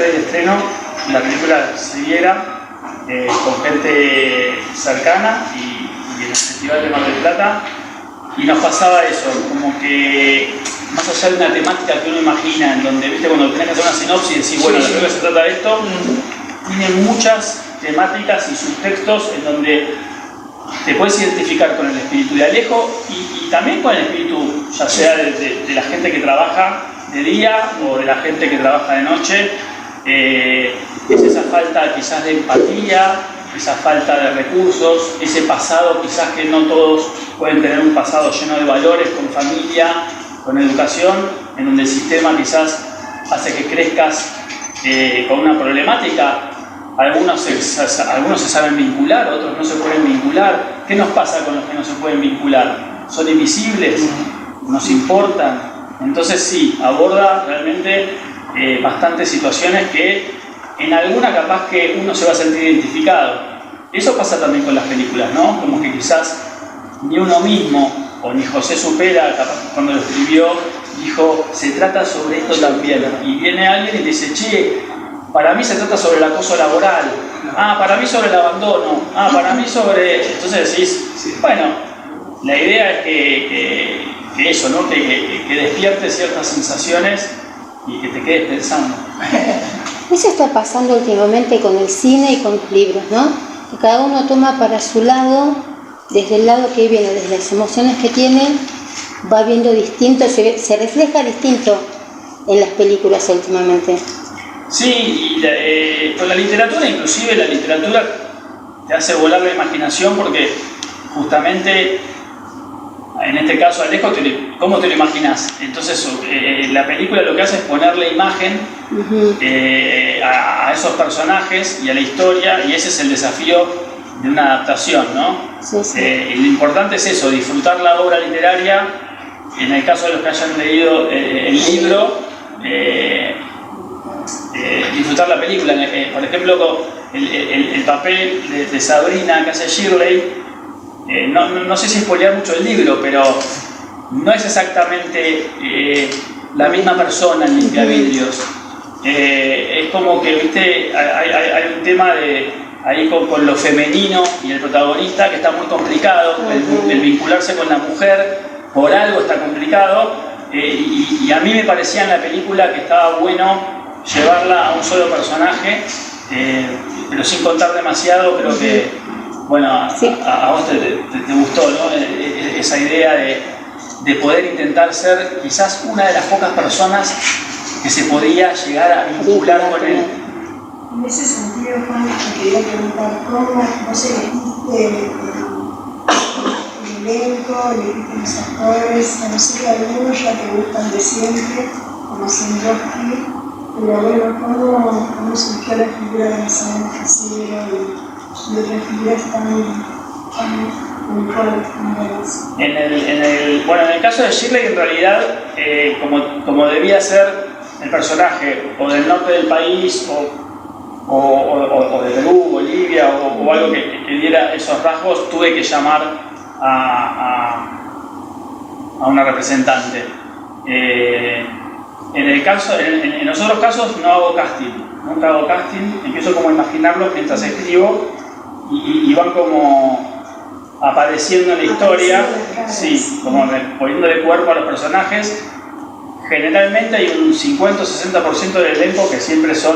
del estreno la película siguiera con gente cercana y en el Festival de Mar del Plata, y nos pasaba eso, como que más allá de una temática que uno imagina, en donde, viste, cuando tenés que hacer una sinopsis y decís, bueno, la película se trata de esto, tiene muchas temáticas y subtextos en donde te puedes identificar con el espíritu de Alejo y también con el espíritu, ya sea de la gente que trabaja de día o de la gente que trabaja de noche. Es esa falta quizás de empatía, esa falta de recursos, ese pasado quizás que no todos pueden tener un pasado lleno de valores, con familia, con educación, en donde el sistema quizás hace que crezcas con una problemática. Algunos se saben vincular, otros no se pueden vincular. ¿Qué nos pasa con los que no se pueden vincular? ¿Son invisibles? ¿Nos importan? Entonces sí, aborda realmente bastantes situaciones que en alguna capaz que uno se va a sentir identificado. Eso pasa también con las películas, ¿no? Como que quizás ni uno mismo o ni José Supera, capaz cuando lo escribió, dijo, se trata sobre esto también. Y viene alguien y te dice, che, para mí se trata sobre el acoso laboral, para mí sobre el abandono, para mí sobre... Entonces decís, bueno, la idea es que eso, ¿no? Que despierte ciertas sensaciones y que te quedes pensando. Eso está pasando últimamente con el cine y con los libros, ¿no? Que cada uno toma para su lado, desde el lado que viene, desde las emociones que tiene, va viendo distinto, se refleja distinto en las películas últimamente. Sí, y con la literatura, inclusive la literatura te hace volar la imaginación porque justamente, en este caso Alejo, ¿cómo te lo imaginas? Entonces la película lo que hace es ponerle imagen a esos personajes y a la historia, y ese es el desafío de una adaptación, ¿no? Sí, sí. Y lo importante es eso, disfrutar la obra literaria, en el caso de los que hayan leído el libro, disfrutar la película. Por ejemplo, el papel de Sabrina que hace Shirley, no sé si spoilear mucho el libro, pero no es exactamente la misma persona en Limpiavidrios. Es como que, viste, hay un tema ahí con lo femenino y el protagonista que está muy complicado, el vincularse con la mujer, por algo está complicado, y a mí me parecía en la película que estaba bueno llevarla a un solo personaje, pero sin contar demasiado. Creo que, bueno, sí, a vos te gustó, ¿no? Esa idea de poder intentar ser quizás una de las pocas personas que se podía llegar a vincular con él. En ese sentido, Juan, te quería preguntar, ¿cómo vos elegiste el elenco, elegiste los actores? No sé que algunos ya te gustan de siempre, como Sindrovsky, pero bueno, ¿cómo surgió la figura de Isabel Casero y otras figuras tan puntuales como Bueno, en el caso de Shirley, en realidad, como debía ser el personaje o del norte del país o de Perú, Bolivia o algo que diera esos rasgos, tuve que llamar a una representante. En los otros casos no hago casting, nunca hago casting, empiezo como a imaginarlo mientras escribo y van como apareciendo en la historia, sí, como poniéndole cuerpo a los personajes. Generalmente hay un 50 o 60% del elenco que siempre son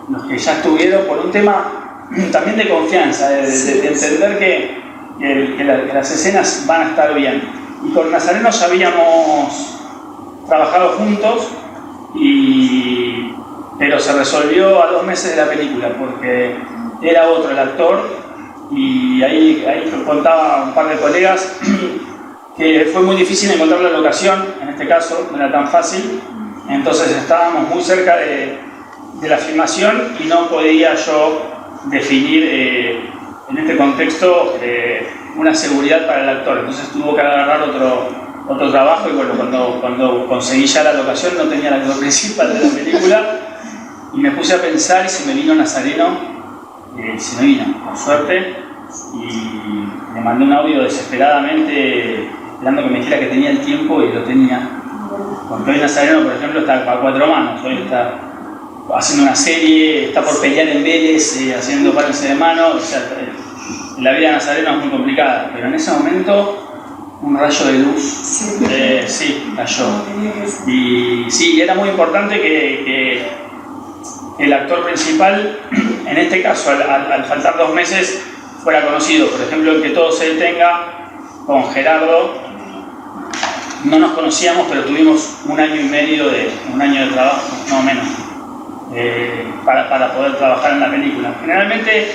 los que ya estuvieron, por un tema también de confianza, de entender que las escenas van a estar bien. Y con Nazareno ya habíamos trabajado juntos, pero se resolvió a 2 meses de la película porque era otro el actor, y ahí contaba un par de colegas que fue muy difícil encontrar la locación. En este caso no era tan fácil, entonces estábamos muy cerca de la filmación y no podía yo definir en este contexto una seguridad para el actor, entonces tuvo que agarrar otro trabajo. Y bueno, cuando conseguí ya la locación no tenía el actor principal de la película y me puse a pensar, y se me vino Nazareno, por suerte, y le mandé un audio desesperadamente esperando que me dijera que tenía el tiempo, y lo tenía, porque hoy Nazareno, por ejemplo, está a 4 manos, hoy está haciendo una serie, está por pelear en Vélez, haciendo párense de mano, o sea, la vida de Nazareno es muy complicada, pero en ese momento un rayo de luz, sí, cayó. Y sí, era muy importante que el actor principal, en este caso, al faltar 2 meses, fuera conocido. Por ejemplo, en Que todo se detenga, con Gerardo, no nos conocíamos, pero tuvimos 1 año y medio de trabajo, no menos, para poder trabajar en la película. Generalmente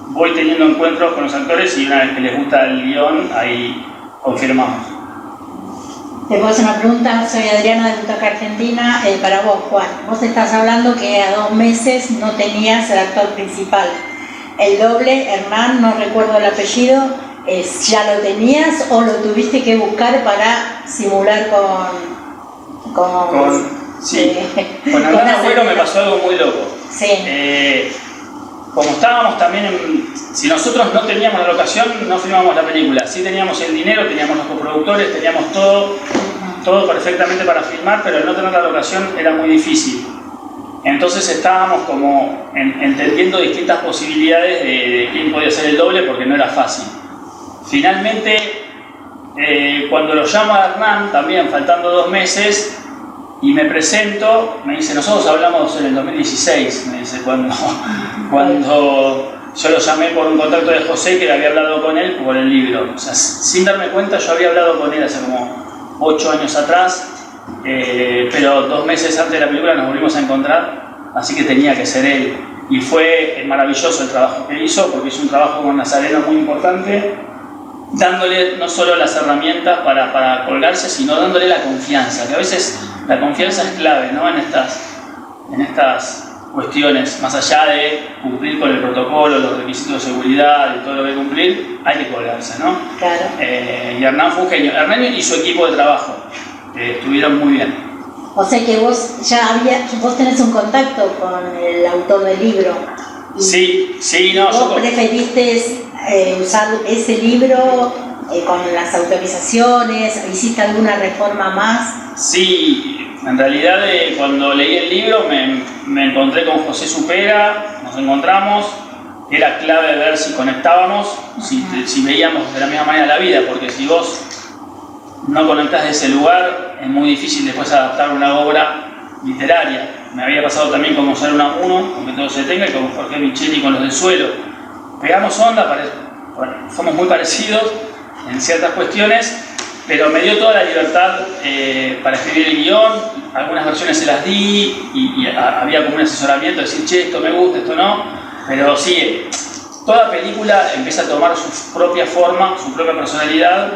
voy teniendo encuentros con los actores y una vez que les gusta el guión, ahí confirmamos. Te puedo hacer una pregunta, soy Adriana de Butaca Argentina. Para vos, Juan, vos estás hablando que a 2 meses no tenías el actor principal. El doble, Hernán, no recuerdo el apellido, ¿ya lo tenías o lo tuviste que buscar para simular sí, con Hernán Agüero me pasó algo muy loco. Sí. Como estábamos también si nosotros no teníamos la locación, no filmábamos la película. Sí teníamos el dinero, teníamos los coproductores, teníamos todo perfectamente para filmar, pero al no tener la locación era muy difícil. Entonces estábamos como entendiendo distintas posibilidades de quién podía ser el doble, porque no era fácil. Finalmente, cuando lo llamo a Hernán, también faltando 2 meses, y me presento, me dice, nosotros hablamos en el 2016, me dice, cuando yo lo llamé por un contacto de José, que había hablado con él por el libro. O sea, sin darme cuenta, yo había hablado con él hace como 8 años atrás, pero 2 meses antes de la película nos volvimos a encontrar, así que tenía que ser él. Y fue maravilloso el trabajo que hizo, porque hizo un trabajo con Nazareno muy importante, dándole no solo las herramientas para colgarse, sino dándole la confianza, que a veces la confianza es clave, ¿no? en estas cuestiones, más allá de cumplir con el protocolo, los requisitos de seguridad y todo lo que hay que cumplir, hay que colgarse, ¿no? Claro. Y Hernán fue un genio. Hernán y su equipo de trabajo estuvieron muy bien. O sea que vos tenés un contacto con el autor del libro. Sí, no. ¿Vos preferiste usar ese libro con las autorizaciones? ¿Hiciste alguna reforma más? Sí, en realidad cuando leí el libro me encontré con José Supera, nos encontramos, era clave ver si conectábamos, si veíamos de la misma manera la vida, porque si vos no conectás de ese lugar, es muy difícil después adaptar una obra literaria. Me había pasado también con Mozart 1, con Que todo se detenga, y con Jorge Micheli con Los del Suelo. Pegamos onda, somos muy parecidos en ciertas cuestiones, pero me dio toda la libertad para escribir el guión. Algunas versiones se las di y había como un asesoramiento, decir, che, esto me gusta, esto no. Pero sí, toda película empieza a tomar su propia forma, su propia personalidad,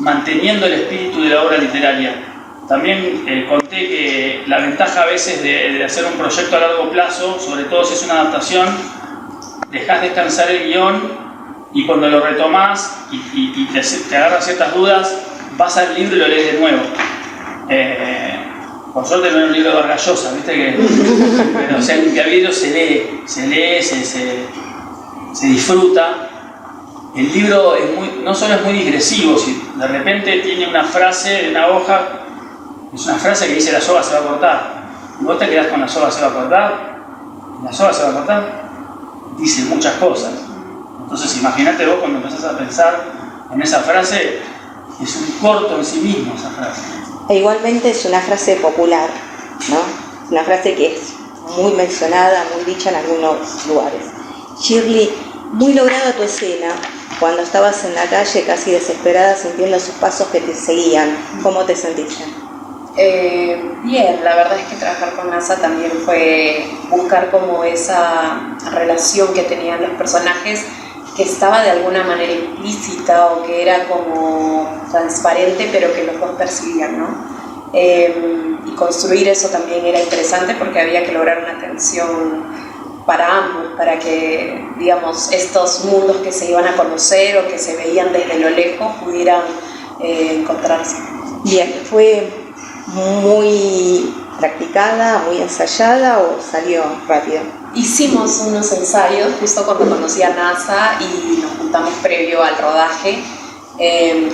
manteniendo el espíritu de la obra literaria. También conté que la ventaja a veces de hacer un proyecto a largo plazo, sobre todo si es una adaptación, dejás descansar el guión, y cuando lo retomás y te agarran ciertas dudas, vas al libro y lo lees de nuevo. Por suerte no es un libro de Vargas Llosa, ¿viste? Pero, o sea, el libro se lee, se disfruta. El libro no solo es muy digresivo, si de repente tiene una frase de una hoja, es una frase que dice la soga se va a cortar. Y vos te quedás con la soga se va a cortar, la soga se va a cortar, dice muchas cosas. Entonces imagínate vos cuando empezás a pensar en esa frase, es un corto en sí mismo esa frase. E igualmente es una frase popular, ¿no? Una frase que es muy mencionada, muy dicha en algunos lugares. Shirley, muy lograda tu escena, cuando estabas en la calle casi desesperada sintiendo sus pasos que te seguían. ¿Cómo te sentiste? Bien, la verdad es que trabajar con NASA también fue buscar como esa relación que tenían los personajes, que estaba de alguna manera implícita o que era como transparente, pero que los dos percibían, ¿no? Y construir eso también era interesante porque había que lograr una tensión para ambos, para que, digamos, estos mundos que se iban a conocer o que se veían desde lo lejos pudieran encontrarse. Bien, ¿fue muy practicada, muy ensayada o salió rápido? Hicimos unos ensayos justo cuando conocí a NASA y nos juntamos previo al rodaje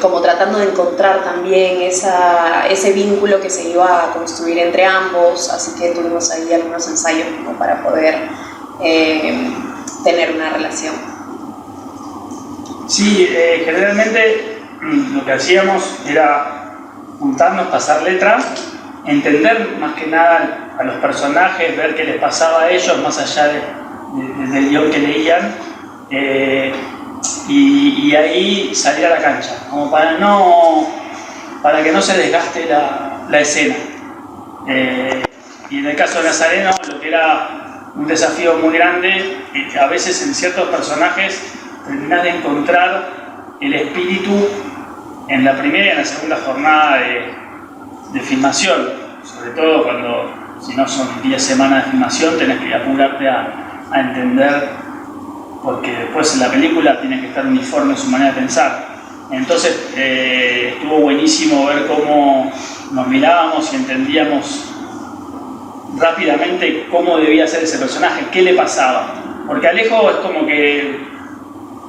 como tratando de encontrar también ese vínculo que se iba a construir entre ambos, así que tuvimos ahí algunos ensayos como para poder tener una relación. Sí, generalmente lo que hacíamos era juntarnos, pasar letra, entender más que nada a los personajes, ver qué les pasaba a ellos más allá del guión que leían, y ahí salir a la cancha, como para que no se desgaste la escena. Y en el caso de Nazareno, lo que era un desafío muy grande, a veces en ciertos personajes terminás de encontrar el espíritu en la primera y en la segunda jornada de filmación, sobre todo cuando, si no son 10 semanas de filmación, tenés que apurarte a entender, porque después en la película tiene que estar uniforme en su manera de pensar. Entonces estuvo buenísimo ver cómo nos mirábamos y entendíamos rápidamente cómo debía ser ese personaje, qué le pasaba. Porque Alejo es como que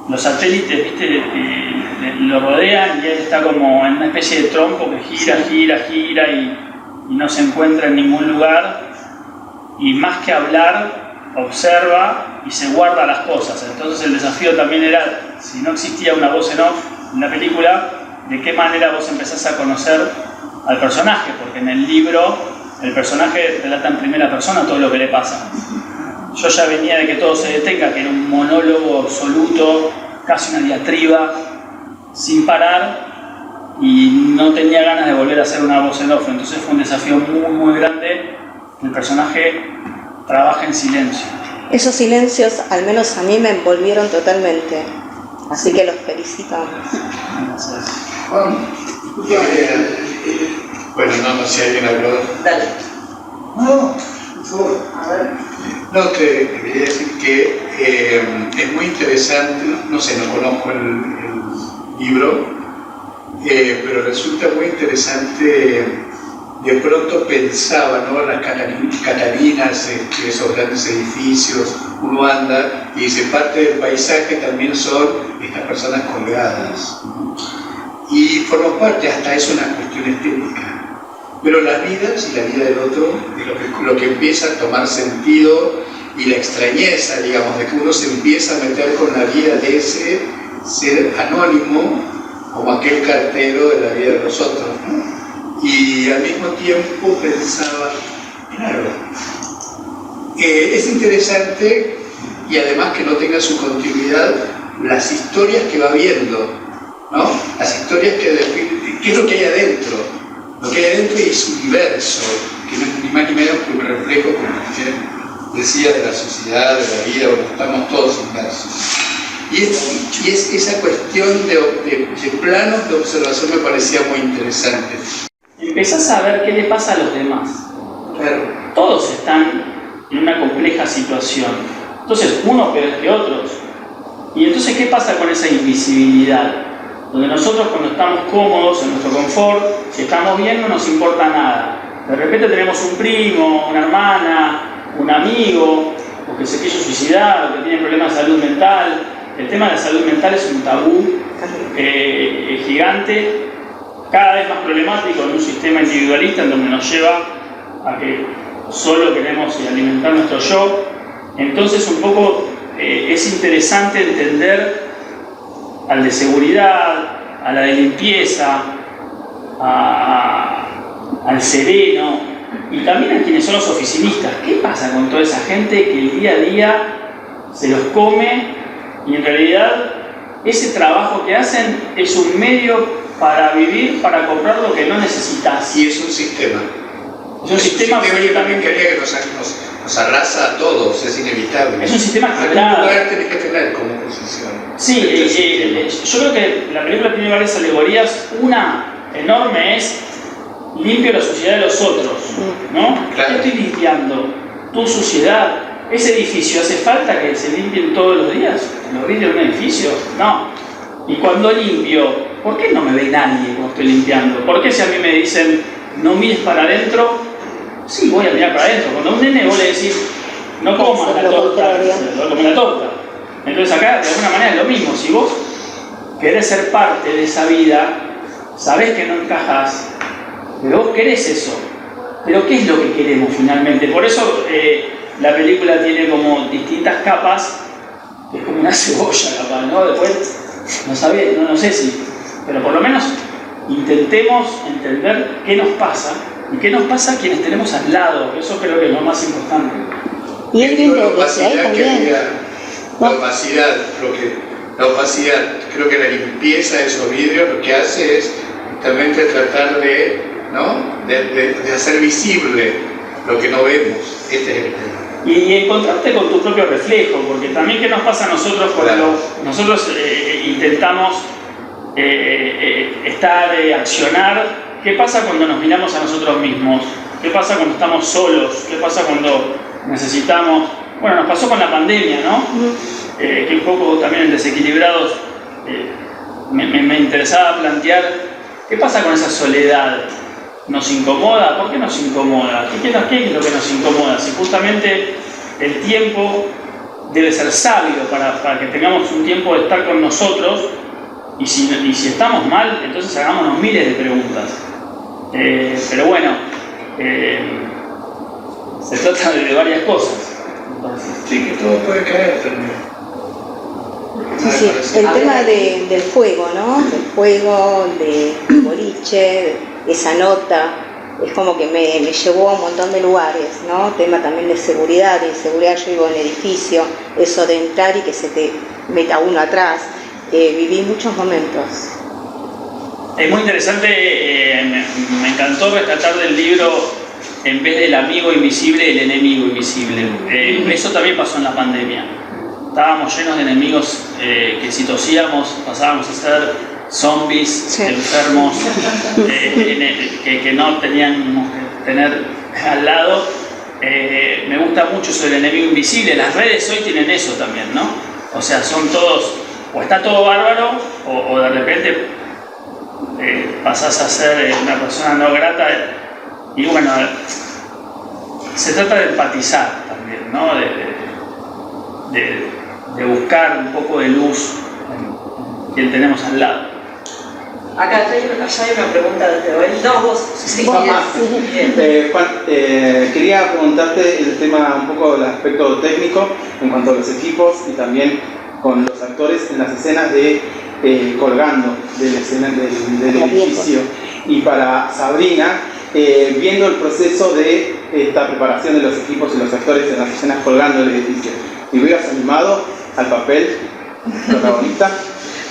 los satélites, ¿viste? Lo rodean y él está como en una especie de tronco que gira y no se encuentra en ningún lugar, y más que hablar, observa y se guarda las cosas. Entonces el desafío también era, si no existía una voz en off en la película, de qué manera vos empezás a conocer al personaje, porque en el libro el personaje relata en primera persona todo lo que le pasa. Yo ya venía de que todo se detenga, que era un monólogo absoluto, casi una diatriba, sin parar, y no tenía ganas de volver a hacer una voz en off. Entonces fue un desafío muy, muy grande que el personaje trabaje en silencio. Esos silencios, al menos a mí, me envolvieron totalmente. Así que los felicitamos. Gracias. Juan, bueno, no sé si alguien habló. Dale. No, por favor. A ver. No, te quería decir que es muy interesante, no sé, no conozco el libro, pero resulta muy interesante. De pronto pensaba, ¿no? Las Catalinas, esos grandes edificios, uno anda y dice, parte del paisaje también son estas personas colgadas, ¿no? Y forma parte, hasta es una cuestión estética. Pero las vidas y la vida del otro es lo que empieza a tomar sentido, y la extrañeza, digamos, de que uno se empieza a meter con la vida de ese ser anónimo, como aquel cartero de la vida de los otros, ¿no? Y al mismo tiempo pensaba, claro, es interesante, y además que no tenga su continuidad, las historias que va viendo, ¿no? Las historias que definen, ¿qué es lo que hay adentro? Lo que hay adentro y su universo, que no es ni más ni menos que un reflejo, como decía, de la sociedad, de la vida, donde estamos todos inmersos. Y es esa cuestión de planos de observación me parecía muy interesante. Empezás a ver qué le pasa a los demás. Claro. Todos están en una compleja situación. Entonces, unos peores que otros. Y entonces, ¿qué pasa con esa invisibilidad? Donde nosotros, cuando estamos cómodos en nuestro confort, si estamos bien, no nos importa nada. De repente tenemos un primo, una hermana, un amigo, o que se quiso suicidar, o que tiene problemas de salud mental. El tema de la salud mental es un tabú gigante, cada vez más problemático en un sistema individualista en donde nos lleva a que solo queremos alimentar nuestro yo. Entonces un poco es interesante entender al de seguridad, a la de limpieza, al sereno, y también a quienes son los oficinistas. ¿Qué pasa con toda esa gente que el día a día se los come, y en realidad ese trabajo que hacen es un medio para vivir, para comprar lo que no necesitas? Y es un sistema. Es un sistema que también quería que nos arrasa a todos, es inevitable. Es un sistema algún quebrado. lugar tenés que tener como posición. Sí, yo creo que la película tiene varias alegorías. Una enorme es limpio la suciedad de los otros, ¿no? Claro. Yo estoy limpiando tu suciedad. ¿Ese edificio hace falta que se limpien todos los días? ¿Los vidrios de un edificio? No. Y cuando limpio, ¿por qué no me ve nadie cuando estoy limpiando? ¿Por qué si a mí me dicen no mires para adentro? Sí, voy a mirar para adentro. Cuando a un nene vos le decís no comas la torta, se va a comer la torta. Entonces acá de alguna manera es lo mismo. Si vos querés ser parte de esa vida, sabés que no encajas, pero vos querés eso. Pero ¿qué es lo que queremos finalmente? Por eso la película tiene como distintas capas, que es como una cebolla capaz, ¿no? Después, no sé si, pero por lo menos intentemos entender qué nos pasa y qué nos pasa a quienes tenemos al lado. Eso creo que es lo más importante. Y él viene desde ahí también. La opacidad, creo que la limpieza de esos vidrios lo que hace es justamente tratar de, ¿no? de hacer visible lo que no vemos. Este es el tema. Y encontrarte con tu propio reflejo, porque también qué nos pasa a nosotros cuando nosotros intentamos accionar. ¿Qué pasa cuando nos miramos a nosotros mismos? ¿Qué pasa cuando estamos solos? ¿Qué pasa cuando necesitamos? Bueno, nos pasó con la pandemia, ¿no? Que un poco también en Desequilibrados me interesaba plantear qué pasa con esa soledad. ¿Nos incomoda? ¿Por qué nos incomoda? ¿Qué es lo que nos incomoda? Si justamente el tiempo debe ser sabio para que tengamos un tiempo de estar con nosotros, y si estamos mal, entonces hagámonos miles de preguntas. Pero bueno, se trata de varias cosas. Entonces, sí, que todo puede caer también. Sí, el tema del juego, ¿no? Del juego, del boliche, esa nota, es como que me llevó a un montón de lugares, ¿no? Tema también de seguridad, yo vivo en edificio, eso de entrar y que se te meta uno atrás, viví muchos momentos. Es muy interesante, me encantó rescatar del libro, en vez del amigo invisible, el enemigo invisible. Eso también pasó en la pandemia. Estábamos llenos de enemigos que si tosíamos pasábamos a ser zombies, sí, enfermos, que no teníamos que tener al lado. Me gusta mucho eso del enemigo invisible. Las redes hoy tienen eso también, ¿no? O sea, son todos, o está todo bárbaro, o de repente pasás a ser una persona no grata. Y bueno, se trata de empatizar también, ¿no? De buscar un poco de luz en quien tenemos al lado. Acá hay una pregunta desde hoy. No, vos. Sí, Juan, quería preguntarte el tema un poco del aspecto técnico en cuanto a los equipos y también con los actores en las escenas de colgando del edificio. Y para Sabrina, viendo el proceso de esta preparación de los equipos y los actores en las escenas colgando del edificio, ¿te hubieras animado al papel protagonista?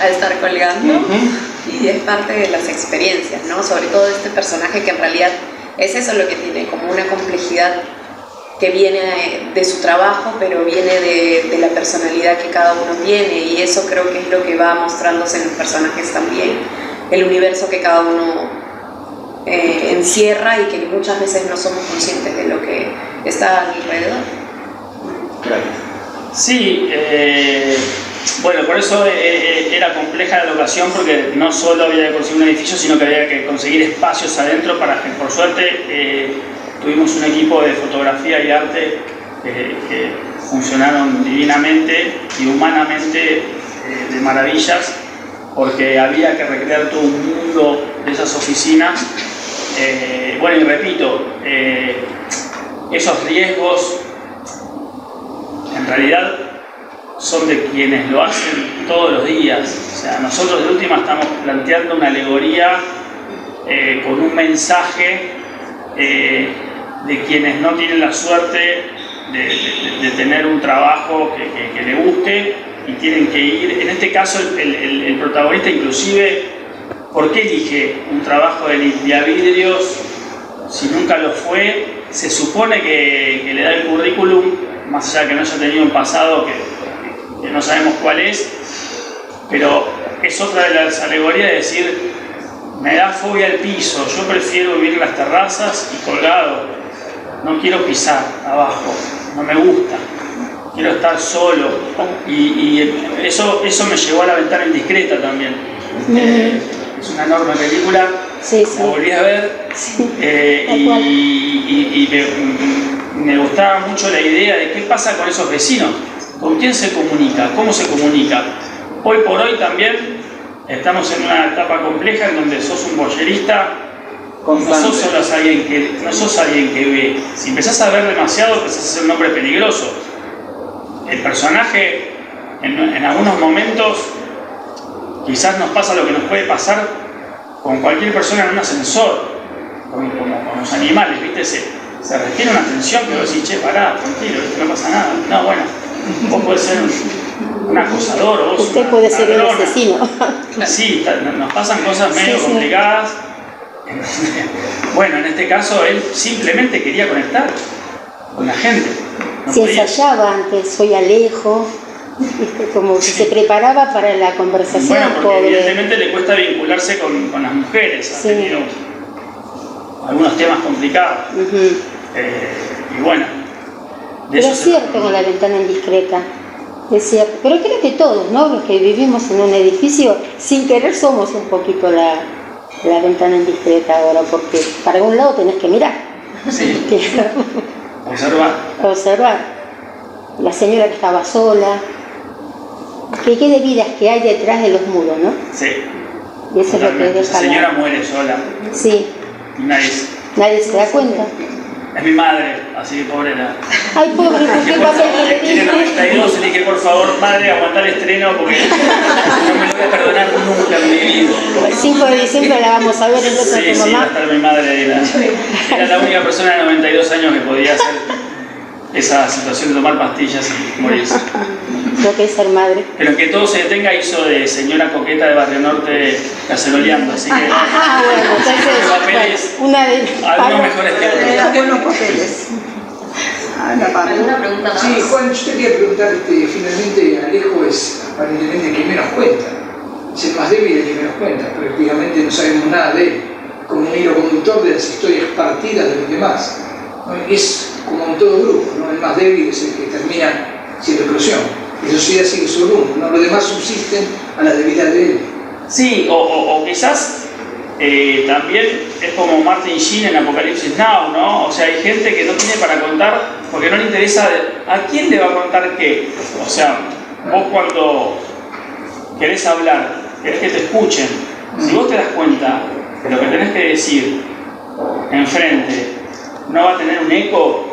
A estar colgando, y es parte de las experiencias, ¿no? Sobre todo este personaje que en realidad es eso lo que tiene, como una complejidad que viene de su trabajo, pero viene de la personalidad que cada uno tiene, y eso creo que es lo que va mostrándose en los personajes también, el universo que cada uno encierra y que muchas veces no somos conscientes de lo que está alrededor. Gracias. Sí, bueno, por eso era compleja la locación, porque no solo había que conseguir un edificio, sino que había que conseguir espacios adentro para que, por suerte, tuvimos un equipo de fotografía y arte que funcionaron divinamente y humanamente de maravillas, porque había que recrear todo un mundo de esas oficinas. Bueno, y repito, esos riesgos en realidad son de quienes lo hacen todos los días. O sea, nosotros de última estamos planteando una alegoría con un mensaje de quienes no tienen la suerte de tener un trabajo que le guste y tienen que ir. En este caso el protagonista inclusive, ¿por qué elige un trabajo de limpiavidrios si nunca lo fue? Se supone que le da el currículum, más allá de que no haya tenido un pasado que no sabemos cuál es, pero es otra de las alegorías de decir, me da fobia el piso, yo prefiero vivir en las terrazas y colgado, no quiero pisar abajo, no me gusta, quiero estar solo, y eso me llevó a La ventana indiscreta también. Es una enorme película, sí. La volví a ver, y me gustaba mucho la idea de qué pasa con esos vecinos, con quién se comunica, cómo se comunica. Hoy por hoy también estamos en una etapa compleja en donde sos un voyerista, Constante. no sos alguien que ve. Si empezás a ver demasiado, empezás a ser un hombre peligroso. El personaje, en algunos momentos, quizás nos pasa lo que nos puede pasar con cualquier persona en un ascensor, como con los animales, ¿viste? Se retiene una tensión que vos decís, che, pará, tranquilo, ¿viste? No pasa nada. No, bueno, vos podés ser un acosador, o vos Usted una puede ser el ladrona. asesino. Sí, nos pasan cosas medio Sí, sí. complicadas. Bueno, en este caso él simplemente quería conectar con la gente. No Se podía. ensayaba antes, hoy Alejo, ¿viste? Como que se preparaba para la conversación, Bueno, porque pobre. evidentemente le cuesta vincularse con las mujeres. Ha Sí. tenido algunos temas complicados. Ujú. Y bueno, de Pero eso es se cierto trata. con la ventana indiscreta. Es cierto. Pero creo que todos, ¿no? Los que vivimos en un edificio, sin querer somos un poquito la ventana indiscreta ahora, porque para un lado tenés que mirar. Sí, observar. Observar. La señora que estaba sola. ¿Qué de vidas que hay detrás de los muros, no? Sí. Y eso es lo que Totalmente. Esa deja señora la... muere sola Sí, y nadie nadie se da cuenta. es mi madre, así que pobre la. Ay, pobre, ¿por qué papel le Tiene dije? 92 y le dije, por favor, madre, aguantar el estreno porque no me lo voy a perdonar nunca en mi vida. El 5 de diciembre la vamos a ver en otro Sí, tu sí, va a mamá. estar mi madre ahí. Era la única persona de 92 años que podía hacer esa situación de tomar pastillas y morirse. Lo que es ser madre. Pero que todo se detenga hizo de señora coqueta de Barrio Norte caceroleando, así que Ah, bueno, entonces, papeles, bueno, una de... algunos mejores que otros. Eran buenos papeles. ¿Alguna pregunta más? Sí, Juan, yo te quería preguntar, finalmente Alejo es aparentemente el que menos cuenta, es el más débil el que menos cuenta, prácticamente no sabemos nada de él, como un hilo conductor de las historias partidas de los demás. ¿No? Es como en todo grupo, ¿no? El más débil es el que termina siendo explosión, y la sociedad sigue su rumbo, ¿no? Los demás subsisten a la debilidad de él. Sí, o quizás también es como Martin Sheen en Apocalipsis Now, ¿no? O sea, hay gente que no tiene para contar porque no le interesa a quién le va a contar qué. O sea, vos cuando querés hablar, querés que te escuchen, si vos te das cuenta que lo que tenés que decir enfrente no va a tener un eco,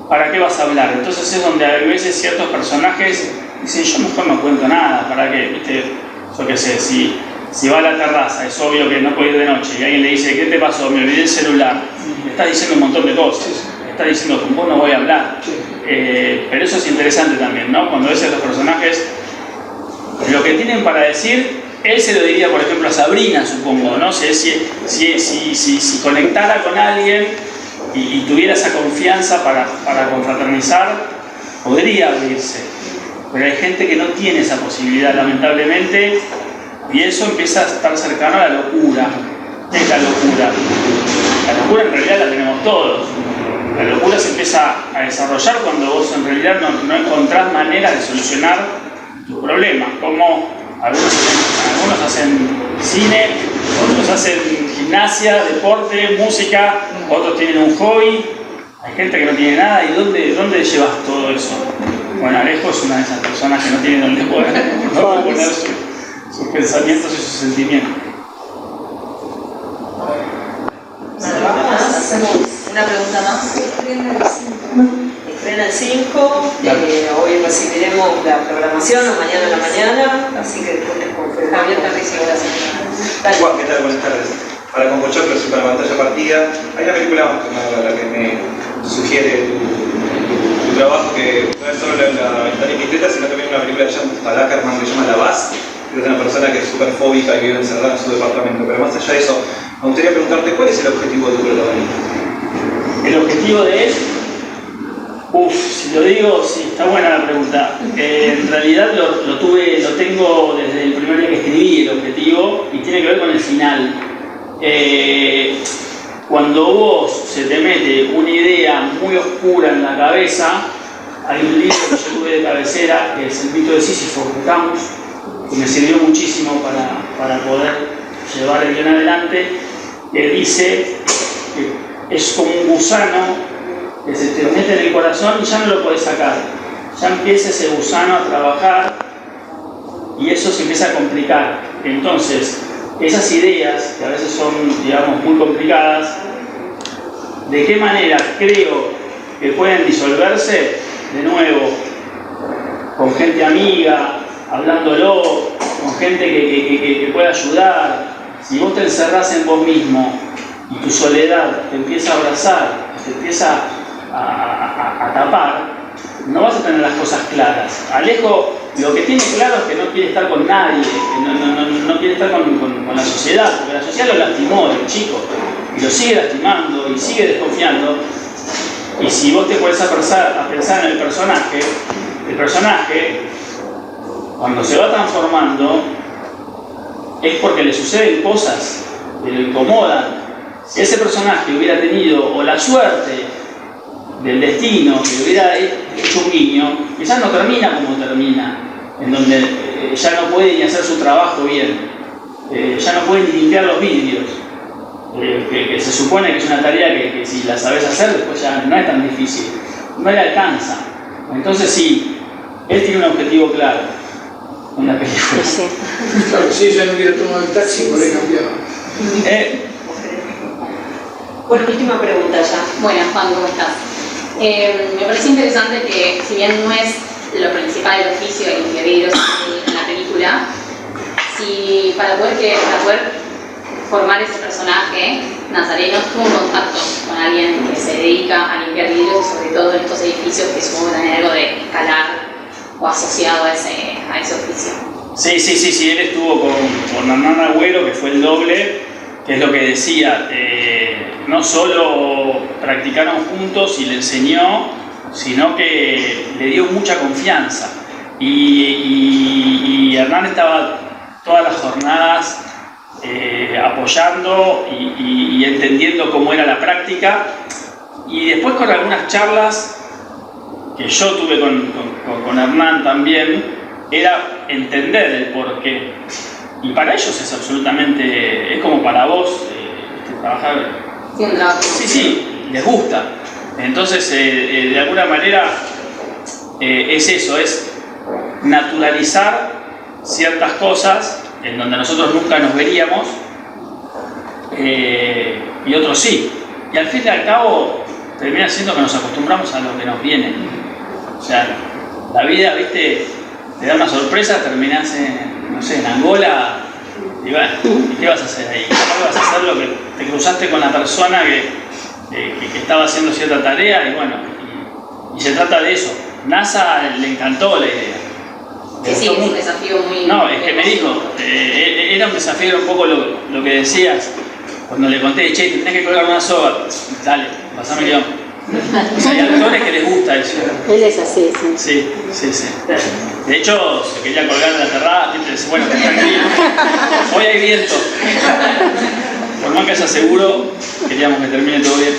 ¿para qué vas a hablar? Entonces es donde a veces ciertos personajes dicen, yo mejor no cuento nada, ¿para qué? ¿Viste? Yo qué sé, si va a la terraza, es obvio que no puede ir de noche y alguien le dice, ¿qué te pasó? Me olvidé el celular. Le está diciendo un montón de cosas. Le está diciendo, con vos no voy a hablar. Pero eso es interesante también, ¿no? Cuando ves a los personajes, lo que tienen para decir, él se lo diría, por ejemplo, a Sabrina, supongo, ¿no? Si conectara con alguien y tuviera esa confianza para confraternizar, podría abrirse. Pero hay gente que no tiene esa posibilidad, lamentablemente, y eso empieza a estar cercano a la locura. ¿Qué es la locura? La locura en realidad la tenemos todos. La locura se empieza a desarrollar cuando vos en realidad no encontrás maneras de solucionar tus problemas. Como algunos hacen cine, otros hacen gimnasia, deporte, música, otros tienen un hobby. Hay gente que no tiene nada. ¿Y dónde llevas todo eso? Bueno, Alejo es una de esas personas que no tiene dónde poner sus pensamientos y sus sentimientos. Hacemos una pregunta más. Estrena el 5, hoy recibiremos la programación o mañana a la mañana, así que después les confirmamos. Javier Carrizo, gracias. Juan, ¿qué tal? Buenas tardes. Para Compochoclos y para Pantalla Partida, hay una película más, la que me sugiere tu trabajo, que no es solo la ventana indiscreta, sino también una película de Jan Ackerman que se llama La Baz, que es una persona que es súper fóbica y vive encerrada en su departamento. Pero más allá de eso, me gustaría preguntarte, ¿cuál es el objetivo de tu protagonista? El objetivo de él, si lo digo, sí, está buena la pregunta. En realidad lo tengo desde el primer día que escribí el objetivo y tiene que ver con el final. Cuando vos se te mete una idea muy oscura en la cabeza, hay un libro que yo tuve de cabecera, que es El mito de Sísifo de Camus, que me sirvió muchísimo para poder llevar el guión adelante, que dice que es como un gusano que se te mete en el corazón y ya no lo podés sacar. Ya empieza ese gusano a trabajar y eso se empieza a complicar. Entonces, esas ideas, que a veces son, digamos, muy complicadas, ¿de qué manera creo que pueden disolverse? De nuevo, con gente amiga, hablándolo, con gente que pueda ayudar. Si vos te encerrás en vos mismo y tu soledad te empieza a abrazar, te empieza a tapar, no vas a tener las cosas claras. Alejo lo que tiene claro es que no quiere estar con nadie, que no quiere estar con la sociedad, porque la sociedad lo lastimó de chico, y lo sigue lastimando y sigue desconfiando. Y si vos te pones a pensar en el personaje, cuando se va transformando, es porque le suceden cosas que lo incomodan. Si ese personaje hubiera tenido o la suerte del destino, que hubiera hecho un guiño, quizás no termina como termina, en donde ya no puede ni hacer su trabajo bien, ya no puede ni limpiar los vidrios, que se supone que es una tarea que si la sabes hacer después ya no es tan difícil, no le alcanza. Entonces sí, él tiene un objetivo claro en la película. Claro, si ella no hubiera tomado el taxi, por ahí cambiaba. Bueno, última pregunta ya. Buenas, Juan, ¿cómo estás? Me parece interesante que, si bien no es lo principal del oficio de limpiar vidrios en la película, si para poder formar ese personaje, Nazareno tuvo un contacto con alguien que se dedica a limpiar vidrios, sobre todo en estos edificios que supongo que tienen algo de escalar o asociado a ese oficio. Sí, él estuvo con Hernán Agüero, que fue el doble, que es lo que decía, no solo practicaron juntos y le enseñó, sino que le dio mucha confianza. Y Hernán estaba todas las jornadas apoyando y entendiendo cómo era la práctica, y después con algunas charlas que yo tuve con Hernán también, era entender el porqué. Y para ellos es absolutamente, es como para vos trabajar. Sí, les gusta. Entonces, de alguna manera, es eso, es naturalizar ciertas cosas en donde nosotros nunca nos veríamos, y otros sí. Y al fin y al cabo, termina siendo que nos acostumbramos a lo que nos viene. O sea, la vida, viste, te da una sorpresa, terminás en Angola, y bueno, ¿y qué vas a hacer ahí? ¿Cómo vas a hacer lo que te cruzaste con la persona que estaba haciendo cierta tarea? Y bueno, y se trata de eso. NASA le encantó la idea. Sí, es un desafío muy... No, es que me dijo, era un desafío, era un poco lo que decías, cuando le conté, che, te tenés que colgar una soga, dale, pasame el guión. O sea, hay actores que les gusta eso. Él es así, sí. Sí. De hecho, se quería colgar de la terraza, y dice, bueno, tranquilo, hoy hay viento. Por más que haya seguro, queríamos que termine todo bien.